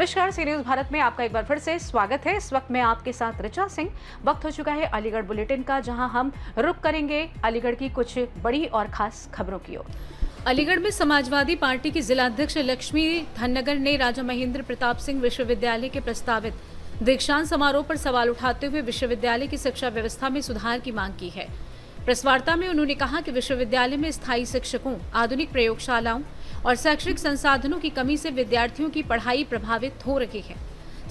नमस्कार, सी न्यूज़ भारत में आपका एक बार फिर से स्वागत है। इस वक्त मैं आपके साथ ऋचा सिंह। वक्त हो चुका है अलीगढ़ बुलेटिन का, जहां हम रुख करेंगे अलीगढ़ की कुछ बड़ी और खास खबरों की ओर। अलीगढ़ में समाजवादी पार्टी की जिलाध्यक्ष लक्ष्मी धनगर ने राजा महेंद्र प्रताप सिंह विश्वविद्यालय के प्रस्तावित दीक्षांत समारोह पर सवाल उठाते हुए विश्वविद्यालय की शिक्षा व्यवस्था में सुधार की मांग की है। प्रेस वार्ता में उन्होंने कहा कि विश्वविद्यालय में स्थायी शिक्षकों, आधुनिक प्रयोगशालाओं और शैक्षणिक संसाधनों की कमी से विद्यार्थियों की पढ़ाई प्रभावित हो रही है।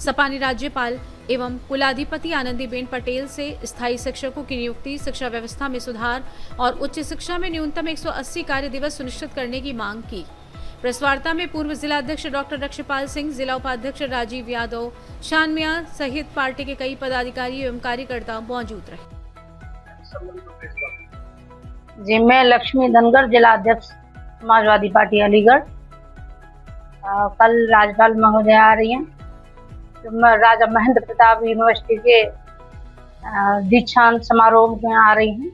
सपा ने राज्यपाल एवं कुलाधिपति आनंदीबेन पटेल से स्थायी शिक्षकों की नियुक्ति, शिक्षा व्यवस्था में सुधार और उच्च शिक्षा में न्यूनतम 180 कार्य दिवस सुनिश्चित करने की मांग की। प्रेस वार्ता में पूर्व जिलाध्यक्ष डॉक्टर रक्षपाल सिंह, जिला उपाध्यक्ष राजीव यादव, शान मियां सहित पार्टी के कई पदाधिकारी एवं कार्यकर्ता मौजूद रहे। जी, मैं लक्ष्मी धनगर, जिला अध्यक्ष समाजवादी पार्टी अलीगढ़। कल राज्यपाल महोदय आ रही हैं, तो राजा महेंद्र प्रताप यूनिवर्सिटी के दीक्षांत समारोह में आ रही हैं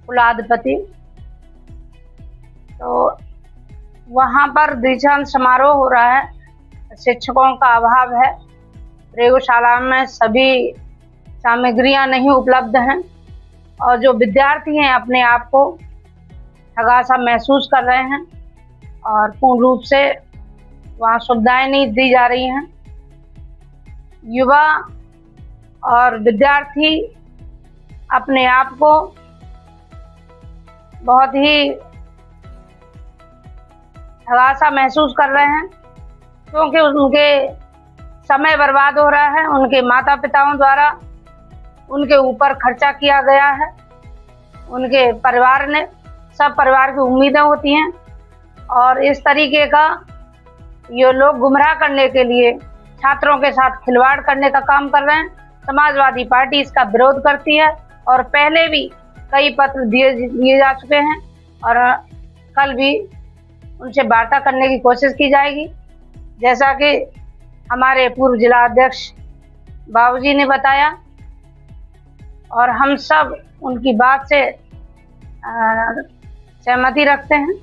कुलाधिपति। तो वहाँ पर दीक्षांत समारोह हो रहा है। शिक्षकों का अभाव है, प्रयोगशाला में सभी सामग्रियाँ नहीं उपलब्ध हैं और जो विद्यार्थी हैं अपने आप को ठगा सा महसूस कर रहे हैं और पूर्ण रूप से वहाँ सुविधाएं नहीं दी जा रही हैं। युवा और विद्यार्थी अपने आप को बहुत ही ठगा सा महसूस कर रहे हैं, क्योंकि उनके समय बर्बाद हो रहा है। उनके माता पिताओं द्वारा उनके ऊपर खर्चा किया गया है। उनके परिवार ने, सब परिवार की उम्मीदें होती हैं और इस तरीके का ये लोग गुमराह करने के लिए छात्रों के साथ खिलवाड़ करने का काम कर रहे हैं। समाजवादी पार्टी इसका विरोध करती है और पहले भी कई पत्र दिए जा चुके हैं और कल भी उनसे वार्ता करने की कोशिश की जाएगी। जैसा कि हमारे पूर्व जिला अध्यक्ष बाबूजी ने बताया और हम सब उनकी बात से सहमति रखते हैं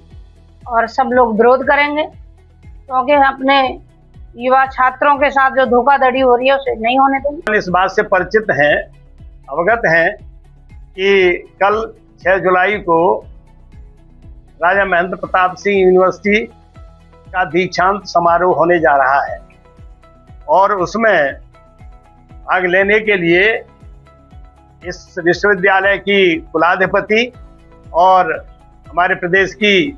और सब लोग विरोध करेंगे, क्योंकि अपने युवा छात्रों के साथ जो धोखाधड़ी हो रही है उसे नहीं होने देंगे। इस बात से परिचित हैं, अवगत हैं कि कल 6 जुलाई को राजा महेंद्र प्रताप सिंह यूनिवर्सिटी का दीक्षांत समारोह होने जा रहा है और उसमें भाग लेने के लिए इस विश्वविद्यालय की कुलाधिपति और हमारे प्रदेश की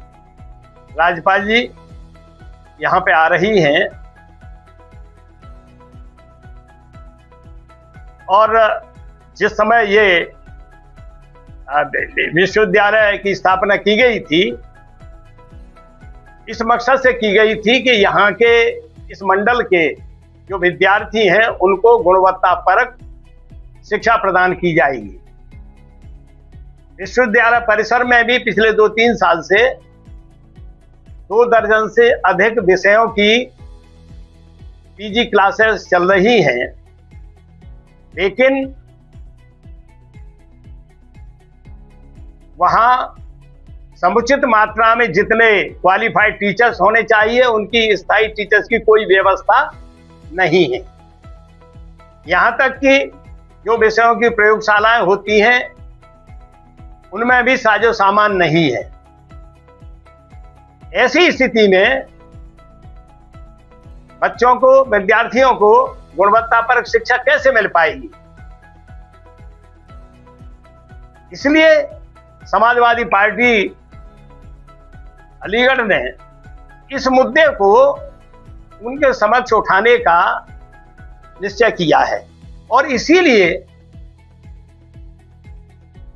राज्यपाल जी यहाँ पे आ रही हैं और जिस समय ये विश्वविद्यालय की स्थापना की गई थी, इस मकसद से की गई थी कि यहाँ के इस मंडल के जो विद्यार्थी हैं उनको गुणवत्तापरक शिक्षा प्रदान की जाएगी। विश्वविद्यालय परिसर में भी पिछले 2-3 साल से 2 दर्जन से अधिक विषयों की पीजी क्लासेस चल रही हैं, लेकिन वहां समुचित मात्रा में जितने क्वालिफाइड टीचर्स होने चाहिए उनकी स्थायी टीचर्स की कोई व्यवस्था नहीं है। यहां तक कि जो विषयों की प्रयोगशालाएं होती हैं उनमें भी साजो सामान नहीं है। ऐसी स्थिति में बच्चों को, विद्यार्थियों को गुणवत्तापरक शिक्षा कैसे मिल पाएगी? इसलिए समाजवादी पार्टी अलीगढ़ ने इस मुद्दे को उनके समक्ष उठाने का निश्चय किया है और इसीलिए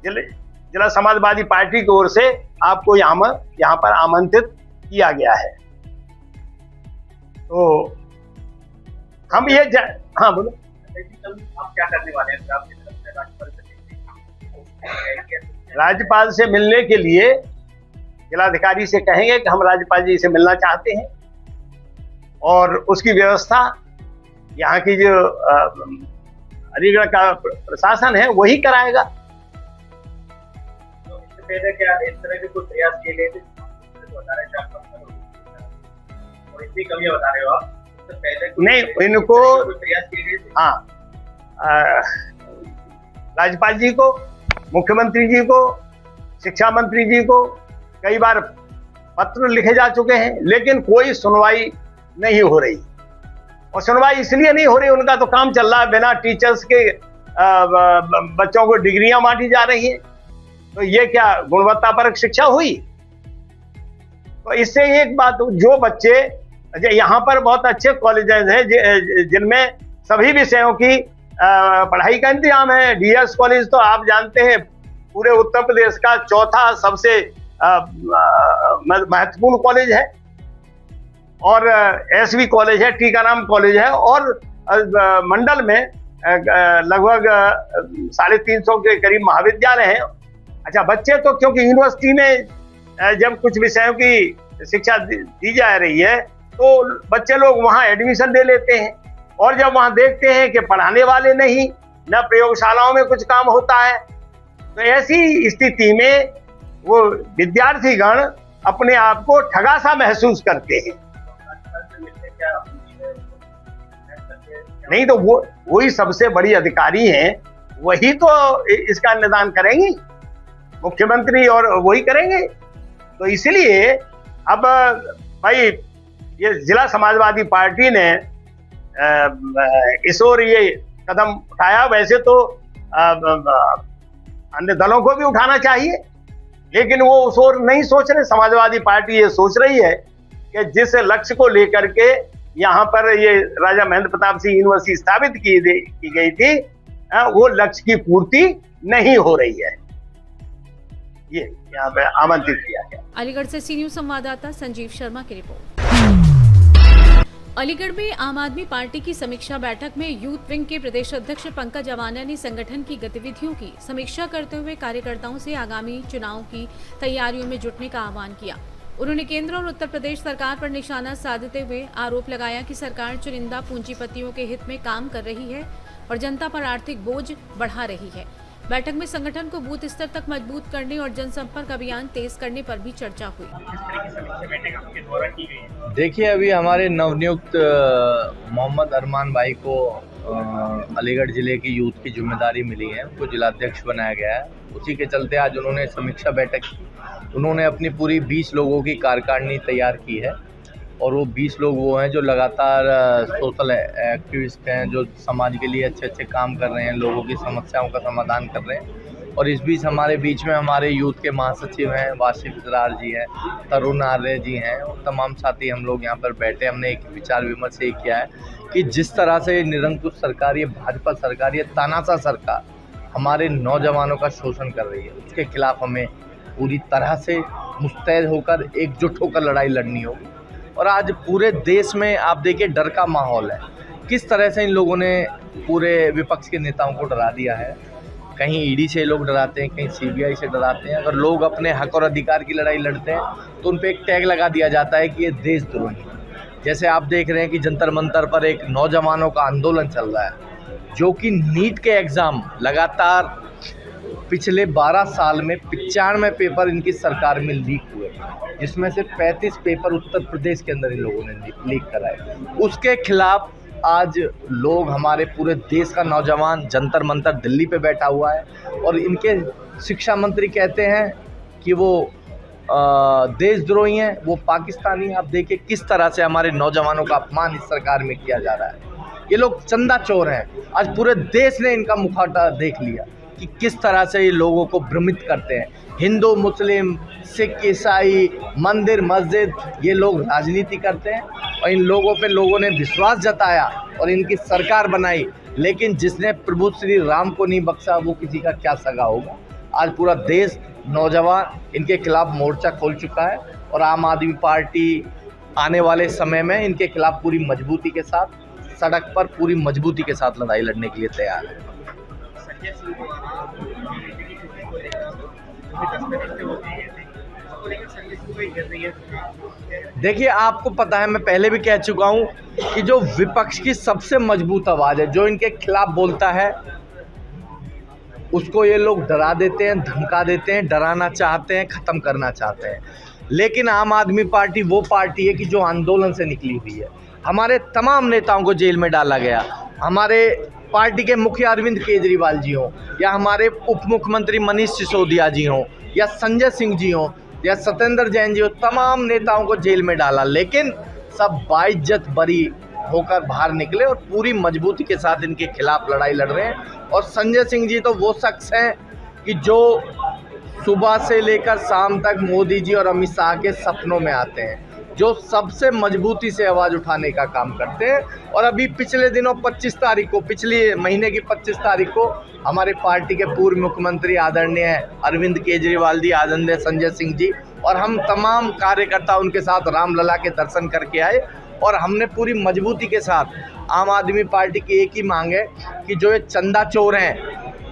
जिला समाजवादी पार्टी की ओर से आपको यहाँ पर आमंत्रित किया गया है। तो हम ये हाँ बोलो। आप क्या करने वाले हैं? आपकी तरफ से राज्यपाल से मिलने के लिए जिलाधिकारी से कहेंगे कि हम राज्यपाल जी से मिलना चाहते हैं और उसकी व्यवस्था यहाँ की जो अलीगढ़ का प्रशासन है वही कराएगा। तो इससे पहले क्या इस तरह के कुछ प्रयास किए गए थे? बता रहे और इतनी कमियां बता रहे हो आप, उससे पहले नहीं, इनको कोई प्रयास किए गए थे? हाँ, राज्यपाल जी को, मुख्यमंत्री जी को, शिक्षा मंत्री जी को कई बार पत्र लिखे जा चुके हैं, लेकिन कोई सुनवाई नहीं हो रही। और सुनवाई इसलिए नहीं हो रही, उनका तो काम चल रहा है, बिना टीचर्स के बच्चों को डिग्रियां बांटी जा रही हैं। तो ये क्या गुणवत्तापरक शिक्षा हुई? तो इससे एक बात, जो बच्चे, यहाँ पर बहुत अच्छे कॉलेजेस हैं जिनमें सभी विषयों की पढ़ाई का इंतजाम है। डीएस कॉलेज तो आप जानते हैं पूरे उत्तर प्रदेश का चौथा सबसे महत्वपूर्ण कॉलेज है, और एसवी कॉलेज है, टीकाराम कॉलेज है, और मंडल में लगभग 350 के करीब महाविद्यालय हैं। अच्छा, बच्चे तो क्योंकि यूनिवर्सिटी में जब कुछ विषयों की शिक्षा दी जा रही है तो बच्चे लोग वहां एडमिशन ले लेते हैं, और जब वहां देखते हैं कि पढ़ाने वाले नहीं, न प्रयोगशालाओं में कुछ काम होता है, तो ऐसी स्थिति में वो विद्यार्थीगण अपने आप को ठगा सा महसूस करते हैं। नहीं तो वही सबसे बड़ी अधिकारी हैं, वही तो इसका निदान करेंगी, मुख्यमंत्री, और वही करेंगे। तो इसलिए अब भाई ये जिला समाजवादी पार्टी ने इस ओर ये कदम उठाया। वैसे तो अन्य दलों को भी उठाना चाहिए, लेकिन वो उस ओर नहीं सोच रहे। समाजवादी पार्टी ये सोच रही है कि जिस लक्ष्य को लेकर के यहाँ पर ये राजा महेंद्र प्रताप सिंह यूनिवर्सिटी स्थापित की गई थी, वो लक्ष्य की पूर्ति नहीं हो रही है, ये यहाँ पे आमंत्रित किया गया। अलीगढ़ से सी न्यूज संवाददाता संजीव शर्मा की रिपोर्ट। अलीगढ़ में आम आदमी पार्टी की समीक्षा बैठक में यूथ विंग के प्रदेश अध्यक्ष पंकज अवाना ने संगठन की गतिविधियों की समीक्षा करते हुए कार्यकर्ताओं से आगामी चुनाव की तैयारियों में जुटने का आह्वान किया। उन्होंने केंद्र और उत्तर प्रदेश सरकार पर निशाना साधते हुए आरोप लगाया कि सरकार चुनिंदा पूंजीपतियों के हित में काम कर रही है और जनता पर आर्थिक बोझ बढ़ा रही है। बैठक में संगठन को बूथ स्तर तक मजबूत करने और जनसंपर्क अभियान तेज करने पर भी चर्चा हुई। देखिए, अभी हमारे नवनियुक्त मोहम्मद अरमान भाई को अलीगढ़ जिले की यूथ की जिम्मेदारी मिली है, उनको जिलाध्यक्ष बनाया गया है। उसी के चलते आज उन्होंने समीक्षा बैठक की। उन्होंने अपनी पूरी 20 लोगों की कार्यकारिणी तैयार की है, और वो 20 लोग वो हैं जो लगातार सोशल एक्टिविस्ट हैं, जो समाज के लिए अच्छे अच्छे काम कर रहे हैं, लोगों की समस्याओं का समाधान कर रहे हैं। और इस बीच हमारे बीच में हमारे यूथ के महासचिव हैं, वासिफ इसरार जी हैं, तरुण आर्य जी हैं, और तमाम साथी हम लोग यहाँ पर बैठे। हमने एक विचार विमर्श ये किया है कि जिस तरह से निरंकुश सरकार, ये भाजपा सरकार, ये तानाशाह सरकार हमारे नौजवानों का शोषण कर रही है, उसके खिलाफ हमें पूरी तरह से मुस्तैद होकर, एकजुट होकर लड़ाई लड़नी होगी। और आज पूरे देश में आप देखिए डर का माहौल है। किस तरह से इन लोगों ने पूरे विपक्ष के नेताओं को डरा दिया है। कहीं ईडी से लोग डराते हैं, कहीं सीबीआई से डराते हैं। अगर लोग अपने हक और अधिकार की लड़ाई लड़ते हैं तो उन पे एक टैग लगा दिया जाता है कि ये देशद्रोही है। जैसे आप देख रहे हैं कि जंतर मंतर पर एक नौजवानों का आंदोलन चल रहा है, जो कि नीट के एग्ज़ाम लगातार पिछले 12 साल में 95 पेपर इनकी सरकार में लीक हुए, जिसमें से 35 पेपर उत्तर प्रदेश के अंदर इन लोगों ने लीक कराए। उसके खिलाफ आज लोग, हमारे पूरे देश का नौजवान जंतर मंतर दिल्ली पे बैठा हुआ है, और इनके शिक्षा मंत्री कहते हैं कि वो देशद्रोही हैं, वो पाकिस्तानी। आप देखिए किस तरह से हमारे नौजवानों का अपमान इस सरकार में किया जा रहा है। ये लोग चंदा चोर हैं। आज पूरे देश ने इनका मुखौटा देख लिया कि किस तरह से ये लोगों को भ्रमित करते हैं। हिंदू, मुस्लिम, सिख, ईसाई, मंदिर, मस्जिद, ये लोग राजनीति करते हैं, और इन लोगों पे लोगों ने विश्वास जताया और इनकी सरकार बनाई। लेकिन जिसने प्रभु श्री राम को नहीं बख्शा, वो किसी का क्या सगा होगा। आज पूरा देश, नौजवान इनके खिलाफ मोर्चा खोल चुका है, और आम आदमी पार्टी आने वाले समय में इनके खिलाफ पूरी मजबूती के साथ, सड़क पर पूरी मजबूती के साथ लड़ाई लड़ने के लिए तैयार है। देखिए, आपको पता है, मैं पहले भी कह चुका हूं कि जो विपक्ष की सबसे मजबूत आवाज़ है, जो इनके खिलाफ बोलता है, उसको ये लोग डरा देते हैं, धमका देते हैं, डराना चाहते हैं, ख़त्म करना चाहते हैं। लेकिन आम आदमी पार्टी वो पार्टी है कि जो आंदोलन से निकली हुई है। हमारे तमाम नेताओं को जेल में डाला गया। हमारे पार्टी के मुखिया अरविंद केजरीवाल जी हों, या हमारे उप मुख्यमंत्री मनीष सिसोदिया जी हों, या संजय सिंह जी हों, या सत्येंद्र जैन जी हो, तमाम नेताओं को जेल में डाला, लेकिन सब बाइज्जत बरी होकर बाहर निकले और पूरी मजबूती के साथ इनके खिलाफ लड़ाई लड़ रहे हैं। और संजय सिंह जी तो वो शख्स हैं कि जो सुबह से लेकर शाम तक मोदी जी और अमित शाह के सपनों में आते हैं, जो सबसे मजबूती से आवाज़ उठाने का काम करते हैं। और अभी पिछले दिनों 25 तारीख को, पिछले महीने की 25 तारीख को हमारे पार्टी के पूर्व मुख्यमंत्री आदरणीय अरविंद केजरीवाल जी, आदरणीय संजय सिंह जी और हम तमाम कार्यकर्ता उनके साथ रामलला के दर्शन करके आए। और हमने पूरी मजबूती के साथ, आम आदमी पार्टी की एक ही मांग है कि जो ये चंदा चोर हैं,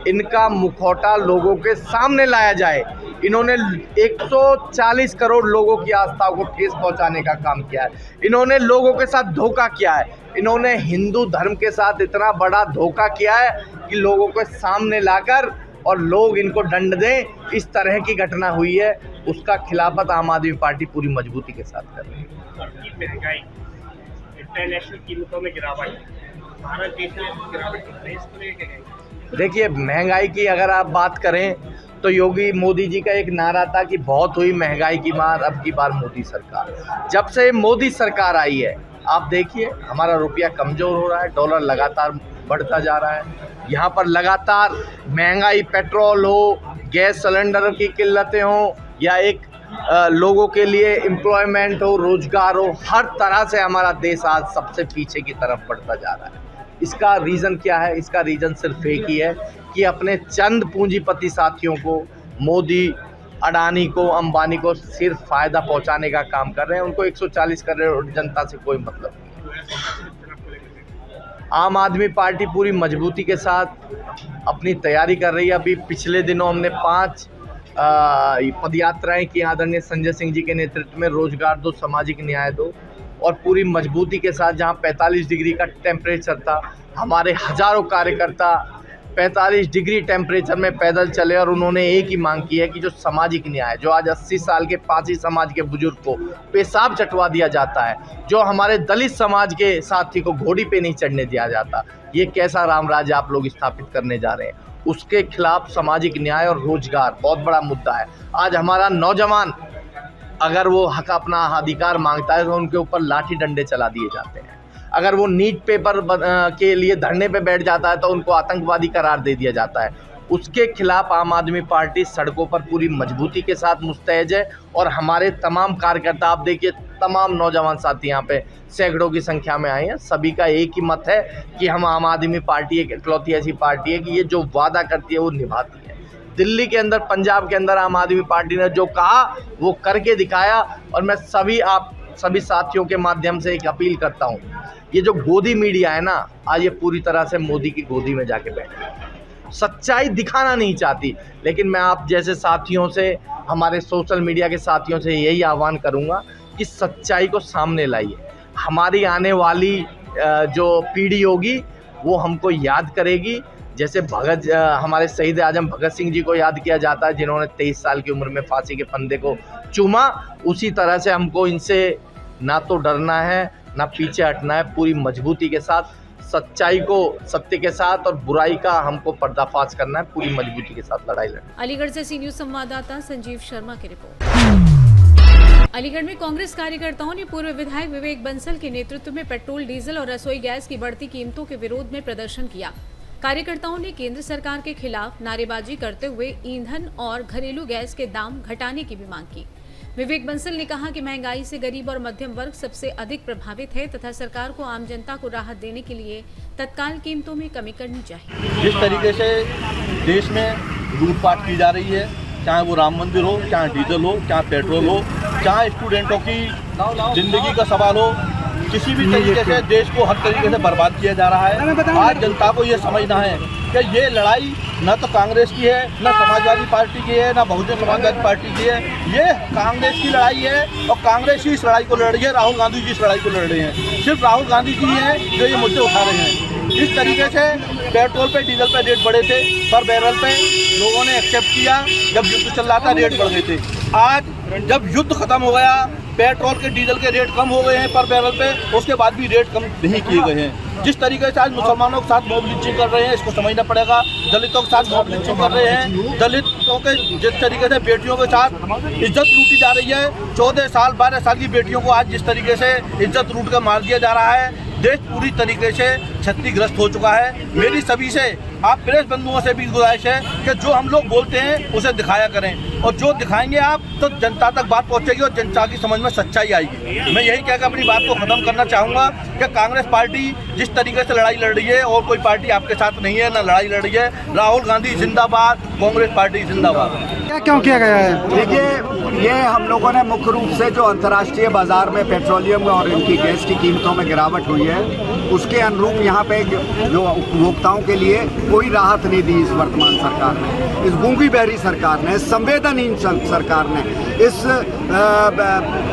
इनका मुखौटा लोगों के सामने लाया जाए। इन्होंने 140 करोड़ लोगों की आस्था को ठेस पहुंचाने का काम किया है। इन्होंने लोगों के साथ धोखा किया है। इन्होंने हिंदू धर्म के साथ इतना बड़ा धोखा किया है कि लोगों के सामने लाकर और लोग इनको दंड दें, इस तरह की घटना हुई है। उसका खिलाफत आम आदमी पार्टी पूरी मजबूती के साथ कर रही है। महंगाई, इंटरनेशनल कीमतों में गिरावट, भारत देश में गिरावट है, इसको लेकर देखिए, महंगाई की अगर आप बात करें तो योगी मोदी जी का एक नारा था कि बहुत हुई महंगाई की मार, अब की बार मोदी सरकार। जब से मोदी सरकार आई है, आप देखिए हमारा रुपया कमज़ोर हो रहा है, डॉलर लगातार बढ़ता जा रहा है। यहाँ पर लगातार महंगाई, पेट्रोल हो, गैस सिलेंडर की किल्लतें हो, या एक लोगों के लिए एम्प्लॉयमेंट हो, रोजगार हो, हर तरह से हमारा देश आज सबसे पीछे की तरफ बढ़ता जा रहा है। इसका रीज़न क्या है? इसका रीज़न सिर्फ एक ही है कि अपने चंद पूंजीपति साथियों को, मोदी, अडानी को, अंबानी को सिर्फ फ़ायदा पहुंचाने का काम कर रहे हैं। उनको 140 करोड़ जनता से कोई मतलब नहीं। आम आदमी पार्टी पूरी मजबूती के साथ अपनी तैयारी कर रही है। अभी पिछले दिनों हमने 5 पदयात्राएं की आदरणीय संजय सिंह जी के नेतृत्व में, रोजगार दो, सामाजिक न्याय दो, और पूरी मजबूती के साथ जहां 45 डिग्री का टेम्परेचर था, हमारे हजारों कार्यकर्ता 45 डिग्री टेम्परेचर में पैदल चले और उन्होंने एक ही मांग की है कि जो सामाजिक न्याय, जो आज 80 साल के पासी समाज के बुजुर्ग को पेशाब चटवा दिया जाता है, जो हमारे दलित समाज के साथी को घोड़ी पे नहीं चढ़ने दिया जाता, ये कैसा राम राज्य आप लोग स्थापित करने जा रहे हैं। उसके खिलाफ सामाजिक न्याय और रोजगार बहुत बड़ा मुद्दा है। आज हमारा नौजवान अगर वो हक, अपना अधिकार मांगता है तो उनके ऊपर लाठी डंडे चला दिए जाते हैं। अगर वो नीट पेपर के लिए धरने पे बैठ जाता है तो उनको आतंकवादी करार दे दिया जाता है। उसके खिलाफ आम आदमी पार्टी सड़कों पर पूरी मजबूती के साथ मुस्तैद है। और हमारे तमाम कार्यकर्ता, आप देखिए तमाम नौजवान साथी यहाँ पे सैकड़ों की संख्या में आए हैं। सभी का एक ही मत है कि हम आम आदमी पार्टी एक इकलौती ऐसी पार्टी है कि ये जो वादा करती है वो निभाती है। दिल्ली के अंदर, पंजाब के अंदर आम आदमी पार्टी ने जो कहा वो करके दिखाया। और मैं सभी साथियों के माध्यम से एक अपील करता हूँ, ये जो गोदी मीडिया है ना, आज ये पूरी तरह से मोदी की गोदी में जाके बैठे हैं। सच्चाई दिखाना नहीं चाहती, लेकिन मैं आप जैसे साथियों से, हमारे सोशल मीडिया के साथियों से यही आह्वान करूँगा कि सच्चाई को सामने लाइए। हमारी आने वाली जो पीढ़ी होगी वो हमको याद करेगी। जैसे हमारे शहीद आजम भगत सिंह जी को याद किया जाता है, जिन्होंने 23 साल की उम्र में फांसी के फंदे को चूमा, उसी तरह से हमको इनसे ना तो डरना है ना पीछे हटना है। पूरी मजबूती के साथ सच्चाई को सत्य के साथ और बुराई का हमको पर्दाफाश करना है। पूरी मजबूती के साथ लड़ाई लड़ना। अलीगढ़ से सी न्यूज संवाददाता संजीव शर्मा की रिपोर्ट। अलीगढ़ में कांग्रेस कार्यकर्ताओं ने पूर्व विधायक विवेक बंसल के नेतृत्व में पेट्रोल, डीजल और रसोई गैस की बढ़ती कीमतों के विरोध में प्रदर्शन किया। कार्यकर्ताओं ने केंद्र सरकार के खिलाफ नारेबाजी करते हुए ईंधन और घरेलू गैस के दाम घटाने की भी मांग की। विवेक बंसल ने कहा कि महंगाई से गरीब और मध्यम वर्ग सबसे अधिक प्रभावित है तथा सरकार को आम जनता को राहत देने के लिए तत्काल कीमतों में कमी करनी चाहिए। जिस तरीके से देश में लूटपाट की जा रही है, चाहे वो राम मंदिर हो, चाहे डीजल हो, चाहे पेट्रोल हो, चाहे स्टूडेंटों की जिंदगी का सवाल हो, किसी भी तरीके से देश को हर तरीके से बर्बाद किया जा रहा है। आज जनता को ये समझना है कि ये लड़ाई न तो कांग्रेस की है, न समाजवादी पार्टी की है, न बहुजन समाजवादी पार्टी की है। ये कांग्रेस की लड़ाई है और कांग्रेस ही इस लड़ाई को लड़ रही है। राहुल गांधी जी इस लड़ाई को लड़ रहे हैं। सिर्फ राहुल गांधी जी हैं जो ये मुद्दे उठा रहे हैं। इस तरीके से पेट्रोल पे, डीजल पे रेट बढ़े थे, पर बैरल पे लोगों ने एक्सेप्ट किया। जब युद्ध चल रहा था रेट बढ़ गए थे। आज जब युद्ध खत्म हो गया, पेट्रोल के डीजल के रेट कम हो गए हैं पर बैरल पे, उसके बाद भी रेट कम नहीं किए गए हैं। जिस तरीके से आज मुसलमानों के साथ मॉब लिंचिंग कर रहे हैं, इसको समझना पड़ेगा। दलितों के साथ मॉब लिंचिंग कर रहे हैं, दलितों के जिस तरीके से बेटियों के साथ इज्जत लूटी जा रही है, 14 साल 12 साल की बेटियों को आज जिस तरीके से इज्जत लूट कर मार दिया जा रहा है, देश पूरी तरीके से क्षतिग्रस्त हो चुका है। मेरी सभी से, आप प्रेस बंधुओं से भी गुजारिश है कि जो हम लोग बोलते हैं उसे दिखाया करें, और जो दिखाएंगे आप तो जनता तक बात पहुंचेगी और जनता की समझ में सच्चाई आएगी। मैं यही कहकर अपनी बात को खत्म करना चाहूँगा कि कांग्रेस पार्टी जिस तरीके से लड़ाई लड़ रही है, और कोई पार्टी आपके साथ नहीं है, ना लड़ाई लड़ रही है। राहुल गांधी जिंदाबाद, कांग्रेस पार्टी जिंदाबाद। क्या क्यों किया गया है? देखिए, ये हम लोगों ने मुख्य रूप से जो अंतर्राष्ट्रीय बाजार में पेट्रोलियम और इनकी गैस की कीमतों में गिरावट हुई है, उसके अनुरूप यहाँ पे जो उपभोक्ताओं के लिए कोई राहत नहीं दी इस वर्तमान सरकार ने, इस गूंगी बहरी सरकार ने, इस संवेदनहीन सरकार ने, इस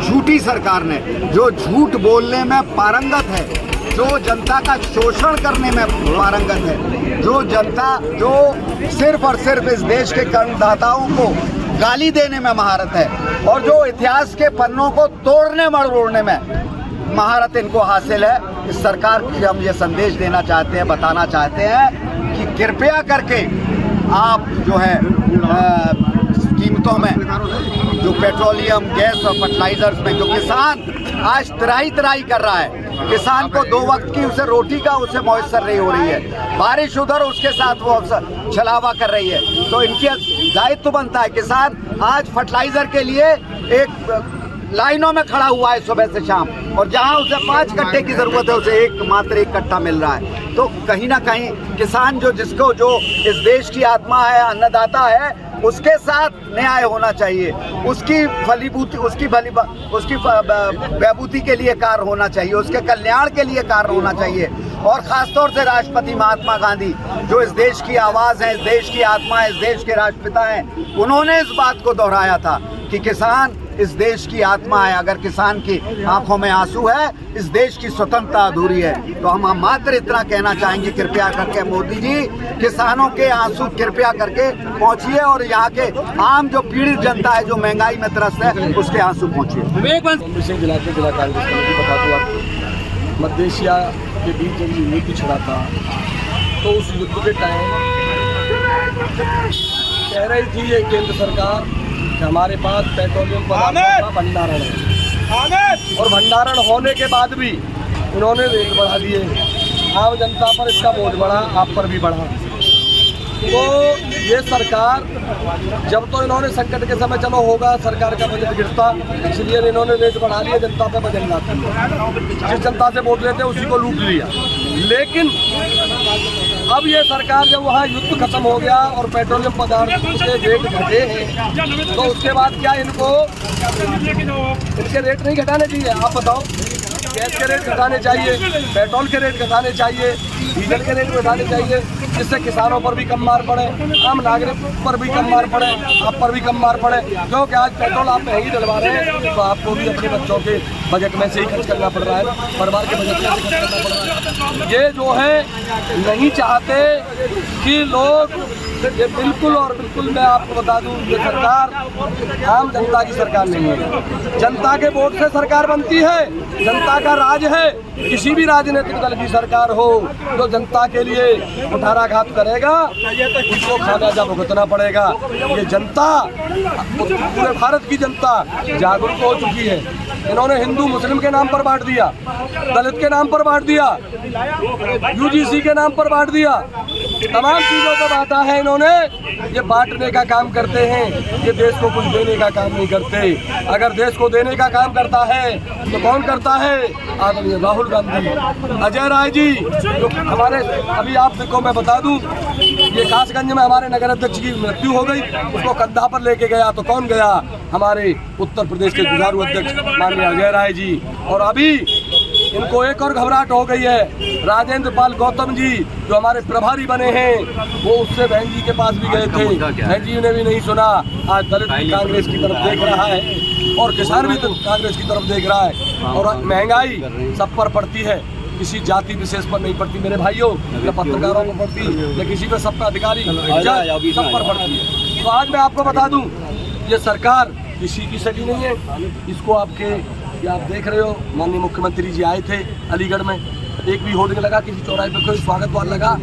झूठी सरकार ने, जो झूठ बोलने में पारंगत है, जो जनता का शोषण करने में पारंगत है, जो जनता जो सिर्फ और सिर्फ इस देश के करदाताओं को गाली देने में महारत है, और जो इतिहास के पन्नों को तोड़ने मरोड़ने में महारत इनको हासिल है। इस सरकार को हम ये संदेश देना चाहते हैं, बताना चाहते हैं कि कृपया करके आप जो है कीमतों में, जो पेट्रोलियम, गैस और फर्टिलाइजर्स में जो किसान आज तराई कर रहा है, किसान को 2 वक्त की उसे रोटी का उसे मौसर नहीं हो रही है, बारिश उधर उसके साथ वो छलावा कर रही है, तो इनकी दायित्व बनता है। किसान आज फर्टिलाइजर के लिए एक लाइनों में खड़ा हुआ है सुबह से शाम, और जहां उसे 5 कट्टे की जरूरत है उसे मात्र एक कट्टा मिल रहा है। तो कहीं ना कहीं किसान जो इस देश की आत्मा है, अन्नदाता है, उसके साथ न्याय होना चाहिए, उसकी बहबूदी के लिए कार्य होना चाहिए, उसके कल्याण के लिए कार्य होना चाहिए। और खासतौर से राष्ट्रपति महात्मा गांधी जो इस देश की आवाज़ है, इस देश की आत्मा है, इस देश के राष्ट्रपिता हैं, उन्होंने इस बात को दोहराया था कि किसान इस देश की आत्मा है। अगर किसान की आंखों में आंसू है, इस देश की स्वतंत्रता अधूरी है। तो हम मात्र इतना कहना चाहेंगे, कृपया करके मोदी जी, किसानों के आंसू कृपया करके पहुंचिए, और यहाँ के आम जो पीड़ित जनता है, जो महंगाई में त्रस्त है, उसके आंसू पहुंचिए। जिला कांग्रेस कमेटी बता दूँ आपको, मध्य एशिया के बीच जब युद्ध छिड़ा था, तो उस युद्ध के टाइम कह रही थी ये केंद्र सरकार कि हमारे पास पेट्रोलियम पदार्थों का भंडारण है, और भंडारण होने के बाद भी इन्होंने रेट बढ़ा दिए। आम जनता पर इसका बोझ बढ़ा, आप पर भी बढ़ा। तो ये सरकार, जब तो इन्होंने संकट के समय, चलो होगा सरकार का बजट गिरता, इसलिए इन्होंने रेट बढ़ा लिया, जनता पे बजट लाती, जिस जनता से वोट लेते उसी को लूट लिया। लेकिन अब ये सरकार जब वहाँ युद्ध खत्म हो गया और पेट्रोलियम पदार्थ के रेट घटे हैं, तो उसके बाद क्या इनके रेट नहीं घटाने चाहिए? आप बताओ, गैस के रेट घटाने चाहिए, पेट्रोल के रेट घटाने चाहिए, डीजल के रेट घटाने चाहिए, जिससे किसानों पर भी कम मार पड़े, आम नागरिक पर भी कम मार पड़े, आप पर भी कम मार पड़े। क्योंकि आज पेट्रोल आप महंगी डलवा रहे हैं, तो आपको भी अपने बच्चों के बजट में से ही खर्च करना पड़ रहा है, परिवार के बजट में से खर्च करना पड़ रहा है। ये जो है नहीं चाहते कि लोग, ये बिल्कुल और बिल्कुल मैं आपको बता दूं, ये सरकार आम जनता की सरकार नहीं है। जनता के वोट से सरकार बनती है, जनता का राज है। किसी भी राजनीतिक दल की सरकार हो, तो जनता के लिए कुठाराघात करेगा, उसको खामियाजा भुगतना पड़ेगा। ये जनता, पूरे भारत की जनता जागरूक हो चुकी है। इन्होंने हिंदू मुस्लिम के नाम पर बांट दिया, दलित के नाम पर बांट दिया, यूजीसी के नाम पर बांट दिया, तमाम चीज़ों को बांटा है इन्होंने। ये बांटने का काम करते हैं, ये देश को कुछ देने का काम नहीं करते। अगर देश को देने का काम करता है तो कौन करता है? आदरणीय राहुल गांधी, अजय राय जी, जो हमारे अभी आप देखो, मैं बता दूं, ये कासगंज में हमारे नगर अध्यक्ष की मृत्यु हो गई, उसको कंधा पर लेके गया तो कौन गया? हमारे उत्तर प्रदेश के जुझारू अध्यक्ष माननीय अजय राय जी। और अभी इनको एक और घबराहट हो गई है, राजेंद्र पाल गौतम जी जो हमारे प्रभारी बने हैं, वो उससे बहन जी के पास भी गए थे, बहन जी ने भी नहीं सुना। आज दलित भी कांग्रेस की तरफ देख रहा है और किसान भी कांग्रेस की तरफ देख रहा है। और महंगाई सब पर पड़ती है, किसी जाति विशेष पर नहीं पड़ती मेरे भाइयों, न पत्रकारों को पड़ती, न किसी पे, सब पे अधिकारी सब पर पड़ती है। तो आज मैं आपको बता दूं, ये सरकार किसी की सगी नहीं है। इसको ये आप देख रहे हो, माननीय मुख्यमंत्री जी आए थे अलीगढ़ में, एक भी होर्डिंग लगा, किसी चौराहे पर कोई स्वागत वाल लगा।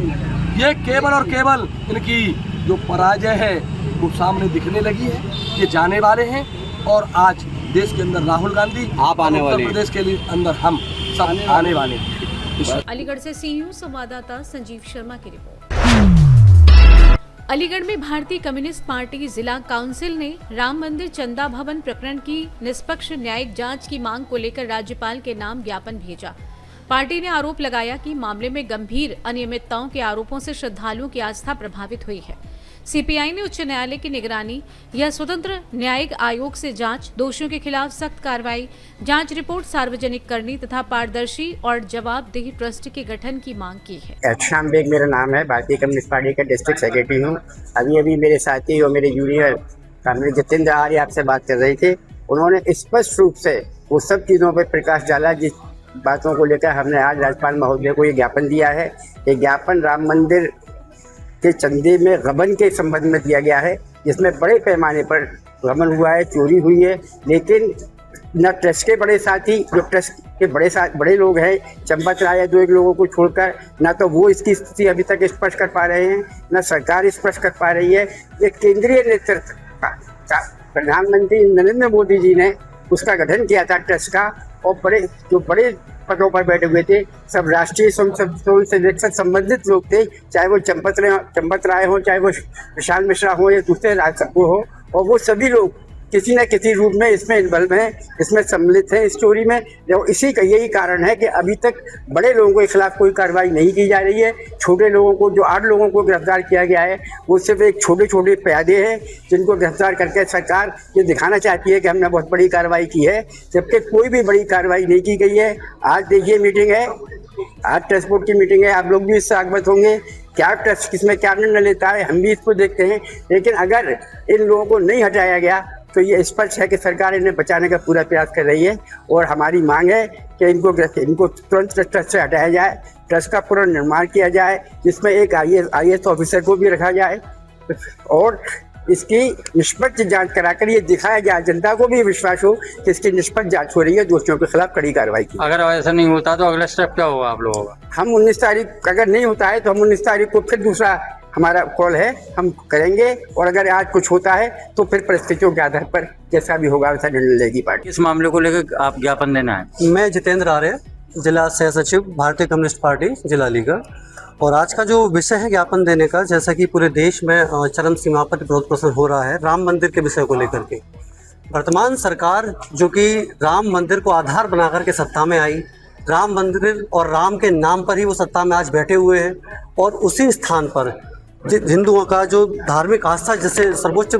ये केवल और केवल इनकी जो पराजय है वो सामने दिखने लगी है। ये जाने वाले हैं और आज देश के अंदर राहुल गांधी, आप आने वाले, उत्तर प्रदेश के अंदर हम सब आने वाले हैं। अलीगढ़ से सीयू संवाददाता संजीव शर्मा की रिपोर्ट। अलीगढ़ में भारतीय कम्युनिस्ट पार्टी जिला काउंसिल ने राम मंदिर चंदा भवन प्रकरण की निष्पक्ष न्यायिक जांच की मांग को लेकर राज्यपाल के नाम ज्ञापन भेजा। पार्टी ने आरोप लगाया कि मामले में गंभीर अनियमितताओं के आरोपों से श्रद्धालुओं की आस्था प्रभावित हुई है। सीपीआई ने उच्च न्यायालय की निगरानी या स्वतंत्र न्यायिक आयोग से जांच, दोषियों के खिलाफ सख्त कार्रवाई, जांच रिपोर्ट सार्वजनिक करनी तथा पारदर्शी और जवाबदेही ट्रस्ट के गठन की मांग की है। एहतशाम बेग मेरा नाम है, भारतीय कम्युनिस्ट पार्टी का डिस्ट्रिक्ट सेक्रेटरी हूँ। अभी मेरे साथी और मेरे जूनियर कॉमरेड जितेंद्र आर्य आपसे बात कर रहे थे। उन्होंने स्पष्ट रूप से वो सब चीज़ों पर प्रकाश डाला जिस बातों को लेकर हमने आज राज्यपाल महोदय को ये ज्ञापन दिया है। ये ज्ञापन राम मंदिर के चंदे में गबन के संबंध में दिया गया है, जिसमें बड़े पैमाने पर गबन हुआ है, चोरी हुई है। लेकिन न ट्रस्ट के बड़े साथी, जो ट्रस्ट के बड़े लोग हैं, चंपत राय, 2-1 लोगों को छोड़कर, ना तो वो इसकी स्थिति अभी तक स्पष्ट कर पा रहे हैं, न सरकार स्पष्ट कर पा रही है। ये केंद्रीय नेतृत्व का प्रधानमंत्री नरेंद्र मोदी जी ने उसका गठन किया था ट्रस्ट का, और बड़े पदों पर बैठे हुए थे, सब राष्ट्रीय स्वयं से संबंधित लोग थे, चाहे वो चंपत राय हो, चाहे वो विशाल मिश्रा हो या दूसरे वो हो, और वो सभी लोग किसी न किसी रूप में इसमें इन्वॉल्व हैं, इसमें सम्मिलित हैं इस चोरी में। इसी का यही कारण है कि अभी तक बड़े लोगों के खिलाफ कोई कार्रवाई नहीं की जा रही है। छोटे लोगों को, जो 8 लोगों को गिरफ्तार किया गया है, वो सिर्फ एक छोटे प्यादे हैं जिनको गिरफ्तार करके सरकार ये दिखाना चाहती है कि हमने बहुत बड़ी कार्रवाई की है, जबकि कोई भी बड़ी कार्रवाई नहीं की गई है। आज देखिए मीटिंग है, आज ट्रस्ट बोर्ड की मीटिंग है, आप लोग भी इससे अवगत होंगे क्या ट्रस्ट किसमें क्या निर्णय लेता है, हम भी इसको देखते हैं। लेकिन अगर इन लोगों को नहीं हटाया गया तो ये स्पष्ट है कि सरकार इन्हें बचाने का पूरा प्रयास कर रही है, और हमारी मांग है कि इनको तुरंत ट्रस्ट से हटाया जाए, ट्रस्ट का पुनर्निर्माण किया जाए, जिसमें एक IAS ऑफिसर को भी रखा जाए और इसकी निष्पक्ष जांच कराकर ये दिखाया जाए, जनता को भी विश्वास हो कि इसकी निष्पक्ष जांच हो रही है, दोषियों के खिलाफ कड़ी कार्रवाई की। अगर ऐसा नहीं होता तो अगला स्टेप क्या होगा आप लोगों का? हम 19 तारीख, अगर नहीं होता है तो हम 19 तारीख को फिर दूसरा हमारा कॉल है, हम करेंगे, और अगर आज कुछ होता है तो फिर परिस्थितियों के आधार पर जैसा भी होगा वैसा निर्णय लेगी पार्टी। इस मामले को लेकर आप ज्ञापन देना है? मैं जितेंद्र आर्य, जिला सह सचिव भारतीय कम्युनिस्ट पार्टी जिला अलीगढ़। और आज का जो विषय है ज्ञापन देने का, जैसा कि पूरे देश में चरम सीमा पर विरोध प्रदर्शन हो रहा है राम मंदिर के विषय को लेकर के। वर्तमान सरकार जो कि राम मंदिर को आधार बना करके सत्ता में आई, राम मंदिर और राम के नाम पर ही वो सत्ता में आज बैठे हुए हैं, और उसी स्थान पर हिंदुओं का जो धार्मिक आस्था जिससे सर्वोच्च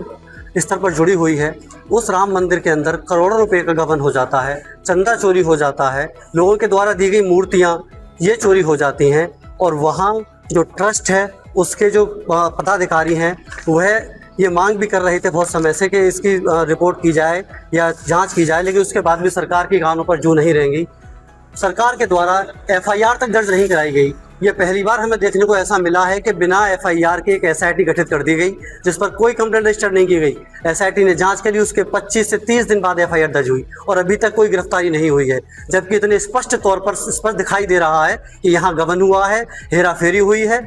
स्तर पर जुड़ी हुई है, उस राम मंदिर के अंदर करोड़ों रुपए का गबन हो जाता है, चंदा चोरी हो जाता है, लोगों के द्वारा दी गई मूर्तियां ये चोरी हो जाती हैं, और वहाँ जो ट्रस्ट है उसके जो पदाधिकारी हैं वह ये मांग भी कर रहे थे बहुत समय से कि इसकी रिपोर्ट की जाए या जांच की जाए, लेकिन उसके बाद भी सरकार की कानों पर जू नहीं रहेंगी। सरकार के द्वारा FIR तक दर्ज नहीं कराई गई। ये पहली बार हमें देखने को ऐसा मिला है कि बिना FIR के एक SIT गठित कर दी गई, जिस पर कोई कंप्लेंट रजिस्टर नहीं की गई। SIT ने जांच करी, उसके 25 से 30 दिन बाद FIR दर्ज हुई, और अभी तक कोई गिरफ्तारी नहीं हुई है, जबकि इतने स्पष्ट तौर पर स्पष्ट दिखाई दे रहा है कि यहाँ गबन हुआ है, हेराफेरी हुई है।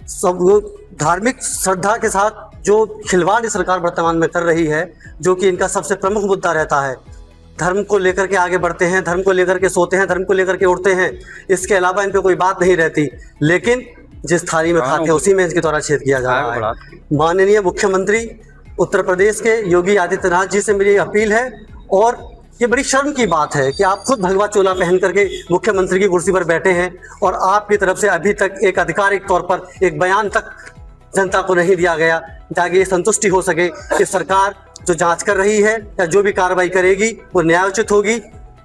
सब धार्मिक श्रद्धा के साथ जो खिलवाड़ सरकार वर्तमान में कर रही है, जो कि इनका सबसे प्रमुख मुद्दा रहता है, धर्म को लेकर के आगे बढ़ते हैं, धर्म को लेकर के सोते हैं, धर्म को लेकर के उड़ते हैं, इसके अलावा इन पे कोई बात नहीं रहती। लेकिन जिस थाली में खाते हैं उसी में इनके द्वारा छेद किया जा रहा है। माननीय मुख्यमंत्री उत्तर प्रदेश के योगी आदित्यनाथ जी से मेरी अपील है, और ये बड़ी शर्म की बात है कि आप खुद भगवा चोला पहन करके मुख्यमंत्री की कुर्सी पर बैठे हैं, और आपकी तरफ से अभी तक एक आधिकारिक तौर पर एक बयान तक जनता को नहीं दिया गया, ताकि ये संतुष्टि हो सके कि सरकार जो जांच कर रही है या जो भी कार्रवाई करेगी वो न्यायोचित होगी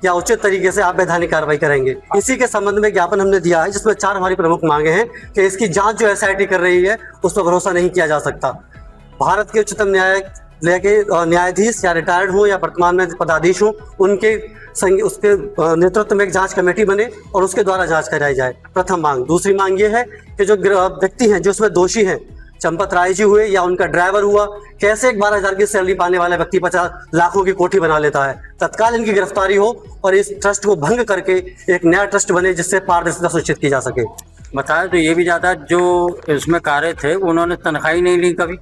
या उचित तरीके से आप वैधानिक कार्रवाई करेंगे। इसी के संबंध में ज्ञापन हमने दिया है, जिसमें 4 हमारी प्रमुख मांगे हैं कि इसकी जांच जो SIT कर रही है उस पर भरोसा नहीं किया जा सकता। भारत के उच्चतम न्यायालय के न्यायाधीश या रिटायर्ड हो या वर्तमान में पदाधीश हो, उसके नेतृत्व में एक जांच कमेटी बने और उसके द्वारा जांच कराई जाए, प्रथम मांग। दूसरी मांग ये है कि जो व्यक्ति हैं जो उसमें दोषी हैं, चंपत राय जी हुए या उनका ड्राइवर हुआ, कैसे एक 12,000 की सैलरी पाने वाला व्यक्ति 50 लाखों की कोठी बना लेता है। तत्काल इनकी गिरफ्तारी हो और इस ट्रस्ट को भंग करके एक नया ट्रस्ट बने जिससे पारदर्शिता सुनिश्चित की जा सके। बताया तो ये भी जाता है जो इसमें कार्य थे उन्होंने तनख्वाह ही नहीं ली कभी।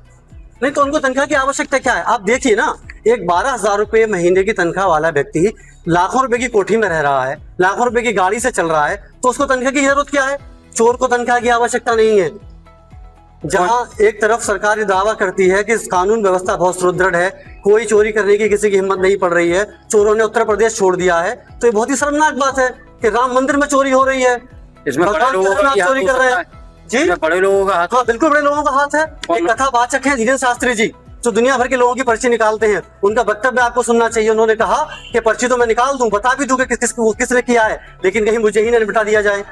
नहीं तो उनको तनख्वाह की आवश्यकता क्या है? आप देखिए ना, एक 12,000 रुपये महीने की तनख्वाह वाला व्यक्ति लाखों रुपए की कोठी में रह रहा है, लाखों रुपए की गाड़ी से चल रहा है, तो उसको तनख्वाह की जरूरत क्या है? चोर को तनख्वाह की आवश्यकता नहीं है। जहां एक तरफ सरकार ये दावा करती है कि कानून व्यवस्था बहुत सुदृढ़ है, कोई चोरी करने की किसी की हिम्मत नहीं पड़ रही है, चोरों ने उत्तर प्रदेश छोड़ दिया है, तो ये बहुत ही शर्मनाक बात है कि राम मंदिर में चोरी हो रही है, इसमें बड़े लोगों का चोरी कर रहे हैं जी, बड़े लोगों का हाथ। हाँ बिल्कुल बड़े लोगों का हाथ है। एक कथा वाचक है धीरेन्द्र शास्त्री जी, जो दुनिया भर के लोगों की पर्ची निकालते हैं, उनका वक्तव्य आपको सुनना चाहिए। उन्होंने कहा कि पर्ची तो मैं निकाल दूं, बता भी दूं कि किसने किया है, लेकिन कहीं मुझे ही न निपटा दिया जाए।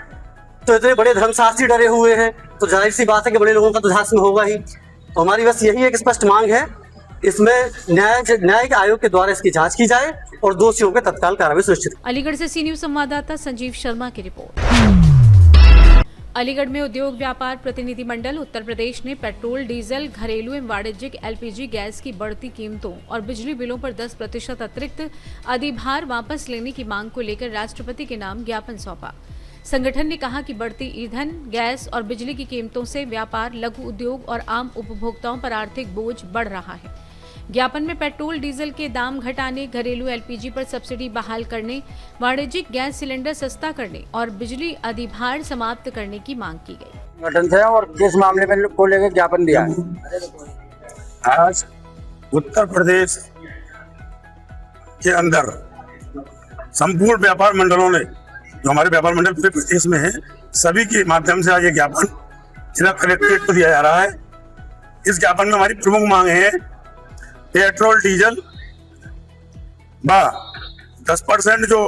तो इतने बड़े धर्मशास्त्री डरे हुए हैं, तो जाहिर सी बात है कि बड़े लोगों का तो ध्यान में होगा ही। तो हमारी बस यही एक स्पष्ट मांग है, इसमें न्यायिक आयोग के द्वारा इसकी जांच की जाए और दोषियों पर तत्काल कार्रवाई सुनिश्चित। अलीगढ़ से सी न्यूज संवाददाता संजीव शर्मा की रिपोर्ट। अलीगढ़ में उद्योग व्यापार प्रतिनिधि मंडल उत्तर प्रदेश ने पेट्रोल, डीजल, घरेलू एवं वाणिज्यिक LPG गैस की बढ़ती कीमतों और बिजली बिलों पर 10% अतिरिक्त अधिभार वापस लेने की मांग को लेकर राष्ट्रपति के नाम ज्ञापन सौंपा। संगठन ने कहा कि बढ़ती ईंधन, गैस और बिजली की कीमतों से व्यापार, लघु उद्योग और आम उपभोक्ताओं पर आर्थिक बोझ बढ़ रहा है। ज्ञापन में पेट्रोल डीजल के दाम घटाने, घरेलू LPG पर सब्सिडी बहाल करने, वाणिज्यिक गैस सिलेंडर सस्ता करने और बिजली अधिभार समाप्त करने की मांग की गई। संगठन से और किस मामले में को लेकर ज्ञापन दिया है? आज उत्तर प्रदेश के अंदर संपूर्ण व्यापार मंडलों ने, जो हमारे व्यापार मंडल पूरे प्रदेश में है, सभी के माध्यम से आज ये ज्ञापन जिला कलेक्ट्रेट को दिया जा रहा है। इस ज्ञापन में हमारी प्रमुख मांग है पेट्रोल डीजल 10% जो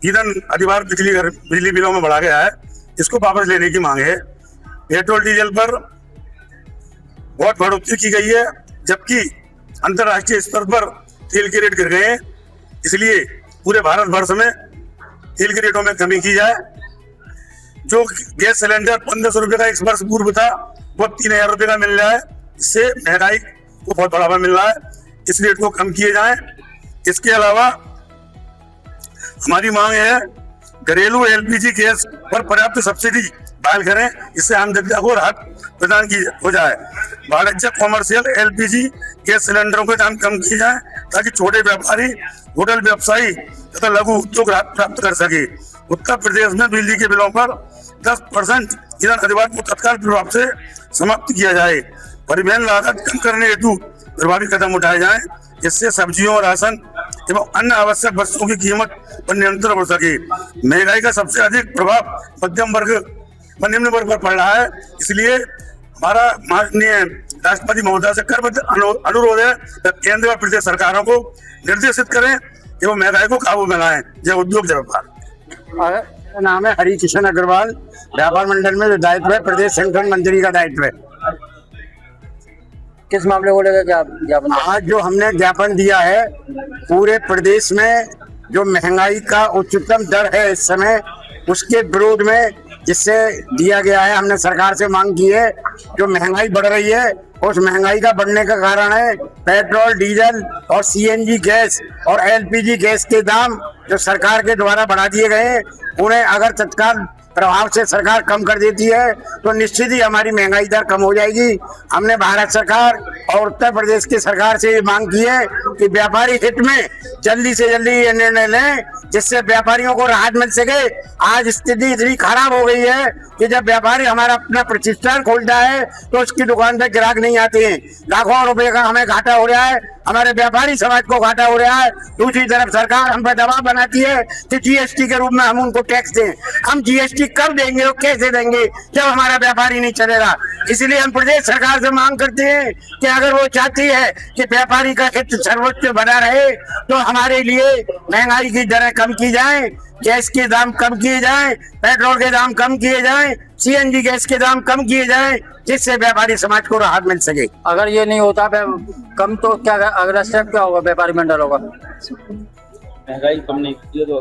ईंधन अधिभार बिजली बिलों में बढ़ा गया है, इसको वापस लेने की मांग है। पेट्रोल डीजल पर बहुत बढ़ोतरी की गई है, जबकि अंतर्राष्ट्रीय स्तर पर तेल के रेट गिर गए हैं। इसलिए पूरे भारत वर्ष में तेल के रेटों में कमी की जाए। जो गैस सिलेंडर 1500 रुपये का 1 वर्ष पूर्व था, वो 3000 रुपये का मिल रहा है। इससे महंगाई को बहुत बढ़ावा मिल रहा है। इस रेट को कम किए जाए। इसके अलावा हमारी मांग है घरेलू LPG गैस पर पर्याप्त सब्सिडी बहाल करें, इससे आम जनता को राहत प्रदान की हो जाए। वाणिज्यिक कॉमर्शियल LPG गैस सिलेंडरों के दाम कम किए जाए, ताकि छोटे व्यापारी, होटल व्यवसायी तथा लघु उद्योग राहत प्राप्त कर सके। उत्तर प्रदेश में बिजली के बिलों पर 10% ईंधन अधिभार को तत्काल प्रभाव से समाप्त किया जाए। परिवहन लागत कम करने हेतु प्रभावी कदम उठाए जाएं, जिससे सब्जियों, राशन एवं अन्य आवश्यक वस्तुओं की कीमत पर नियंत्रण हो सके। महंगाई का सबसे अधिक प्रभाव मध्यम वर्ग व निम्न वर्ग पर पड़ रहा है। इसलिए हमारा माननीय राष्ट्रपति महोदय से करबद्ध अनुरोध है कि केंद्र व प्रदेश सरकारों को निर्देशित करें एवं महंगाई को काबू में लाएं। जय उद्योग, जय व्यापार। मेरा नाम है हरि किशन अग्रवाल, व्यापार मंडल में जो दायित्व है प्रदेश संगठन मंत्री का दायित्व है। किस मामले को लेकर ज्ञापन? आज जो हमने ज्ञापन दिया है, पूरे प्रदेश में जो महंगाई का उच्चतम दर है इस समय, उसके विरोध में जिससे दिया गया है, हमने सरकार से मांग की है। जो महंगाई बढ़ रही है, उस महंगाई का बढ़ने का कारण है पेट्रोल, डीजल और CNG गैस और LPG गैस के दाम जो सरकार के द्वारा बढ़ा दिए गए, उन्हें अगर तत्काल प्रभाव से सरकार कम कर देती है तो निश्चित ही हमारी महंगाई दर कम हो जाएगी। हमने भारत सरकार और उत्तर प्रदेश की सरकार से ये मांग की है कि व्यापारी हित में जल्दी से जल्दी ये निर्णय लें, जिससे व्यापारियों को राहत मिल सके। आज स्थिति इतनी खराब हो गई है कि जब व्यापारी हमारा अपना प्रतिष्ठान खोलता है तो उसकी दुकान पे ग्राहक नहीं आते हैं। लाखों रुपए का हमें घाटा हो रहा है, हमारे व्यापारी समाज को घाटा हो रहा है। दूसरी तरफ सरकार हम पर दबाव बनाती है कि GST के रूप में हम उनको टैक्स दें। हम GST कब देंगे और कैसे देंगे जब हमारा व्यापारी नहीं चलेगा। इसलिए हम प्रदेश सरकार से मांग करते हैं कि अगर वो चाहती है कि व्यापारी का हित सर्वोच्च बना रहे, तो हमारे लिए महंगाई की दरें कम की जाए, गैस के दाम कम किए जाएं, पेट्रोल के दाम कम किए जाएं, CNG गैस के दाम कम किए जाएं, जिससे व्यापारी समाज को राहत मिल सके। अगर ये नहीं होता कम, तो क्या अगला स्टेप क्या होगा व्यापारी मंडल होगा? महंगाई कम नहीं होती तो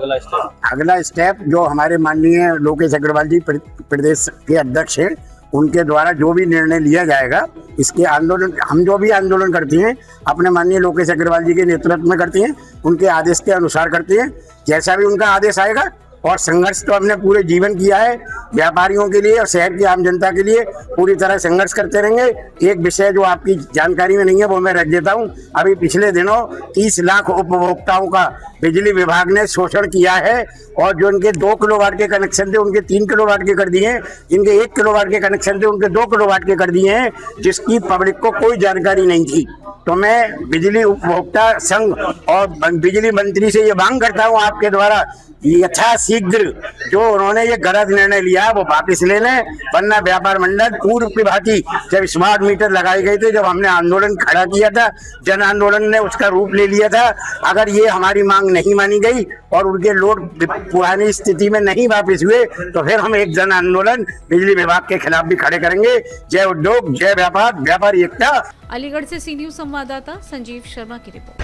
अगला स्टेप जो हमारे माननीय लोकेश अग्रवाल जी प्रदेश के अध्यक्ष हैं, उनके द्वारा जो भी निर्णय लिया जाएगा, इसके आंदोलन, हम जो भी आंदोलन करते हैं अपने माननीय लोकेश अग्रवाल जी के नेतृत्व में करते हैं, उनके आदेश के अनुसार करते हैं। जैसा भी उनका आदेश आएगा, और संघर्ष तो हमने पूरे जीवन किया है, व्यापारियों के लिए और शहर की आम जनता के लिए पूरी तरह संघर्ष करते रहेंगे। एक विषय जो आपकी जानकारी में नहीं है वो मैं रख देता हूँ। अभी पिछले दिनों 30 लाख उपभोक्ताओं का बिजली विभाग ने शोषण किया है, और जो इनके 2 किलोवाट के कनेक्शन थे उनके 3 किलोवाट के कर दिए हैं, जिनके 1 किलोवाट के कनेक्शन थे उनके 2 किलोवाट के कर दिए हैं, जिसकी पब्लिक को कोई जानकारी नहीं थी। तो मैं बिजली उपभोक्ता संघ और बिजली मंत्री से ये मांग करता हूँ आपके द्वारा, यथाशीघ्र जो उन्होंने ये गलत निर्णय लिया वो वापिस ले लें, वरना व्यापार मंडल पूर्व की भांति जब स्मार्ट मीटर लगाए गए थे, जब हमने आंदोलन खड़ा किया था, जन आंदोलन ने उसका रूप ले लिया था, अगर ये हमारी मांग नहीं मानी गई और उनके लोड पुरानी स्थिति में नहीं वापिस हुए तो फिर हम एक जन आंदोलन बिजली विभाग के खिलाफ भी खड़े करेंगे। जय उद्योग, जय व्यापार, व्यापारी एकता। अलीगढ़ से सी न्यूज संवाददाता संजीव शर्मा की रिपोर्ट।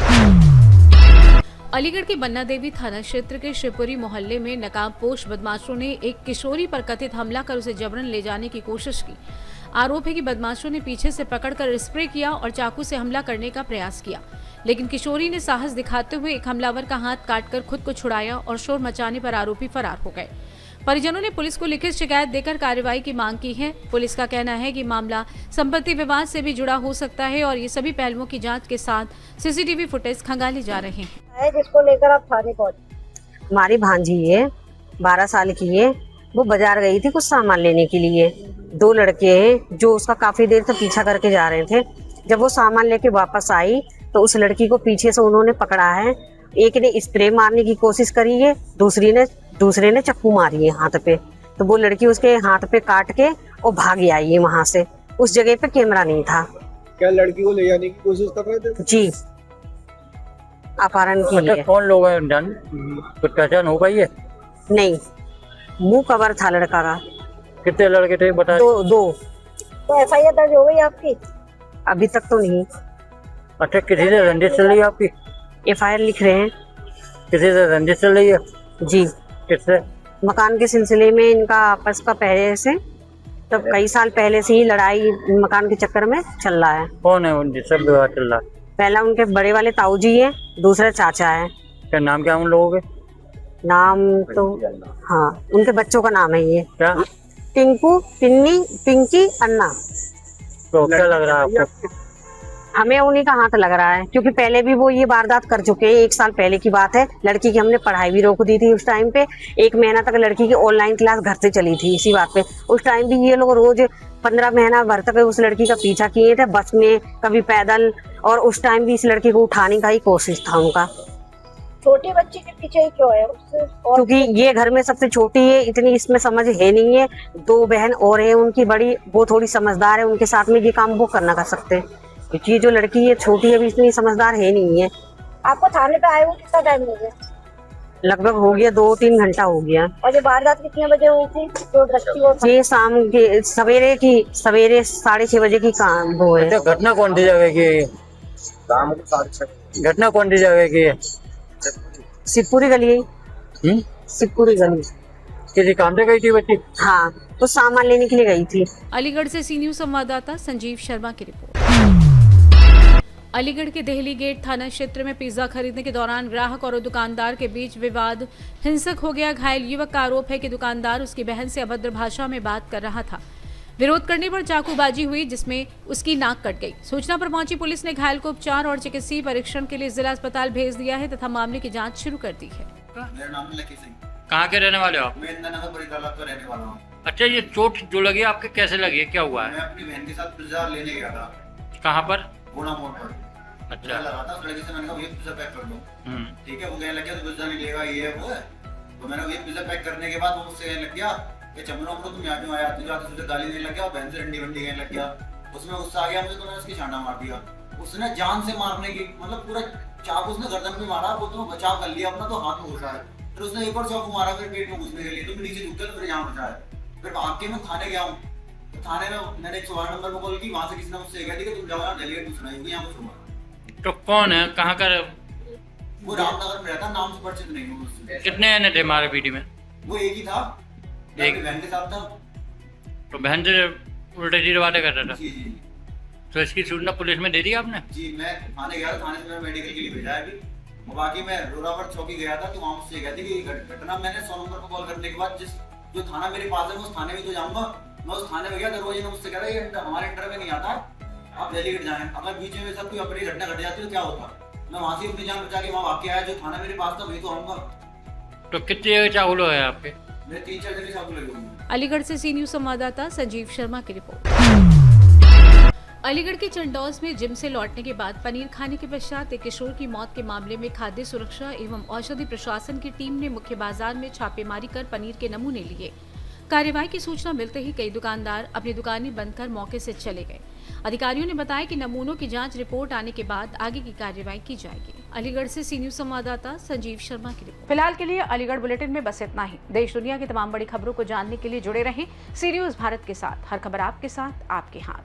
अलीगढ़ के बन्ना देवी थाना क्षेत्र के शिवपुरी मोहल्ले में नकाबपोश बदमाशों ने एक किशोरी पर कथित हमला कर उसे जबरन ले जाने की कोशिश की। आरोप है कि बदमाशों ने पीछे से पकड़कर स्प्रे किया और चाकू से हमला करने का प्रयास किया, लेकिन किशोरी ने साहस दिखाते हुए एक हमलावर का हाथ काटकर खुद को छुड़ाया और शोर मचाने पर आरोपी फरार हो गए। परिजनों ने पुलिस को लिखित शिकायत देकर कार्रवाई की मांग की है। पुलिस का कहना है कि मामला संपत्ति विवाद से भी जुड़ा हो सकता है और ये सभी पहलुओं की जांच के साथ सीसीटीवी फुटेज खंगाले जा रहे हैं। जिसको लेकर आप थाने पहुंचे? हमारी भांजी है, 12 साल की है, वो बाजार गई थी कुछ सामान लेने के लिए। 2 लड़के हैं जो उसका काफी देर से पीछा करके जा रहे थे। जब वो सामान लेके वापस आई तो उस लड़की को पीछे से उन्होंने पकड़ा है। एक ने स्प्रे मारने की कोशिश करी है, दूसरे ने चाकू मारी है हाथ पे। तो वो लड़की उसके हाथ पे काट के और भाग आई है वहां से। उस जगह पे कैमरा नहीं था। क्या लड़की को ले जाने की कोशिश कर रहे थे? जी, अपहरण की है। कौन लोग हैं? कुछ पहचान हो पाई है? नहीं, मुंह कवर था लड़का का। कितने लड़के थे बता? 2। तो FIR दर्ज हो गई आपकी? अभी तक तो नहीं। अच्छा, किसी से रंजिश चल रही है आपकी? FIR लिख रहे हैं। किसी से रंजिश चल रही है? जी। किससे? मकान के सिलसिले में इनका आपस का पहले से, तब कई साल पहले से ही लड़ाई मकान के चक्कर में चल रहा है। कौन है जिससे विवाद चल रहा है? पहला उनके बड़े वाले ताऊ जी है, दूसरा चाचा है। क्या नाम क्या उन लोगों के? नाम तो हाँ, उनके बच्चों का नाम है ये। क्या? टिंकू, टिन्नी, पिंकी, अन्ना। तो क्या लग रहा है आपको? हमें उन्हीं का हाथ लग रहा है, क्योंकि पहले भी वो ये वारदात कर चुके हैं। 1 साल पहले की बात है। लड़की की हमने पढ़ाई भी रोक दी थी उस टाइम पे। 1 महीना तक लड़की की ऑनलाइन क्लास घर से चली थी इसी बात पे। उस टाइम भी ये लोग रोज 15 महीना भर तक उस लड़की का पीछा किए थे, बस में, कभी पैदल, और उस टाइम भी इस लड़की को उठाने का ही कोशिश था उनका। छोटी बच्ची के पीछे ही क्यों है? क्योंकि ये घर में सबसे छोटी है, इतनी इसमें समझ है नहीं है। 2 बहन और है उनकी बड़ी, वो थोड़ी समझदार है, उनके साथ में ये काम वो करना कर सकते हैं। ये जो लड़की है छोटी, अभी इतनी समझदार है नहीं है। आपको थाने पे आए हुए कितना टाइम हो गया? लगभग हो गया 2-3 घंटा हो गया। और ये वारदात कितने बजे हुई थी? जो ये शाम के सवेरे 6:30 बजे की काम वो है। घटना कौन सी जगह की है? घटना कौन सी जगह की है? शिवपुरी गली। शिवपुरी गली। किसी काम से गई थी बच्ची? हाँ, तो सामान लेने के लिए गई थी। अलीगढ़ से सी न्यूज संवाददाता संजीव शर्मा की रिपोर्ट। अलीगढ़ के देहली गेट थाना क्षेत्र में पिज्जा खरीदने के दौरान ग्राहक और दुकानदार के बीच विवाद हिंसक हो गया। घायल युवक का आरोप है कि दुकानदार उसकी बहन से अभद्र भाषा में बात कर रहा था। विरोध करने पर चाकूबाजी हुई, जिसमें उसकी नाक कट गई। सूचना पर पहुंची पुलिस ने घायल को उपचार और चिकित्सीय परीक्षण के लिए जिला अस्पताल भेज दिया है तथा मामले की जाँच शुरू कर दी है। मेरा नाम है लकी सिंह। कहाँ के रहने वाले हो आप? मैं इंदिरा नगर परिकाला का रहने वाला हूँ। अच्छा, ये चोट जो लगी आपके कैसे लगी है, क्या हुआ है? मैं अपनी बहन के साथ पिज्जा लेने गया था। कहाँ पर? गोड़ा मोड़ पर। अच्छा, लगा था उस लड़के से, मैंने कहा ये पिज्जा पैक कर दो। ठीक है, वो कहने लग गया तो पिज्जा नहीं लेगा, ये है वो है। तो मैंने ये पिज्जा पैक करने के बाद वो मुझसे कहने लग गया कि चमड़ा को तुम यहाँ क्यों आया, तुझे आते तुझे गाली देने लग गया और बहन से रंडी वंडी कहने लग गया। उसमें गुस्सा आ गया मुझे, तो मैंने उसकी छांटा मार दिया। उसने जान से मारने की, मतलब पूरा चाकू उसने गर्दन में मारा, वो तो बचाव कर लिया अपना, तो हाथ में घुसा है। फिर उसने एक और चाकू मारा, फिर पेट में घुसने के लिए, तो मैं नीचे झुक गया, फिर यहाँ बचा है। फिर भाग के मैं थाने गया हूँ। तो थाने में मैंने 112 नंबर पर कॉल की, वहाँ से किसी ने मुझसे कहा कि तुम जाओ यहाँ डेलीगेट पूछना है, यहाँ कुछ हुआ। तो कौन है, कहाँ का? वो रामनगर में रहता, नाम से परिचित नहीं हूँ उससे। कितने आने थे हमारे पीटी में? वो एक ही था, एक बहन के साथ था। तो बहन से उल्टे सीधे बातें कर रहा था। जी जी तो इसकी सूचना पुलिस में दे दी आपने? जी, मैं थाने गया था, थाने से मैंने मेडिकल के लिए भेजा है अभी। और बाकी मैं रोरावर चौकी गया था, तो वहाँ मुझसे कहती कि घटना मैंने 100 नंबर पर कॉल करने के बाद जो थाना मेरे पास है मैं उस थाने में तो जाऊंगा। मैं उस थाने में गया, दरवाजे ने मुझसे कह रहा है ये हमारे अंडर में नहीं आता, आप अलीगढ़ जाएं। अगर बीच में सब कोई अपनी घटना घट जाती तो क्या होता? मैं वहाँ से अपनी जान बचा के वहाँ वाकई आया, जो थाना मेरे पास था वही तो आऊंगा। तो कितनी जगह चाकू है आपके? मेरे 3-4 जगह चाकू लगे हुए हैं। अलीगढ़ से सी न्यूज संवाददाता संजीव शर्मा की रिपोर्ट। अलीगढ़ के चंडौस में जिम से लौटने के बाद पनीर खाने के पश्चात एक किशोर की मौत के मामले में खाद्य सुरक्षा एवं औषधि प्रशासन की टीम ने मुख्य बाजार में छापेमारी कर पनीर के नमूने लिए। कार्यवाही की सूचना मिलते ही कई दुकानदार अपनी दुकानें बंद कर मौके से चले गए। अधिकारियों ने बताया कि नमूनों की जांच रिपोर्ट आने के बाद आगे की कार्यवाही की जाएगी। अलीगढ़ से सी न्यूज संवाददाता संजीव शर्मा की रिपोर्ट। फिलहाल के लिए अलीगढ़ बुलेटिन में बस इतना ही। देश दुनिया की तमाम बड़ी खबरों को जानने के लिए जुड़े रहें सी न्यूज भारत के साथ। हर खबर आपके साथ, आपके हाथ।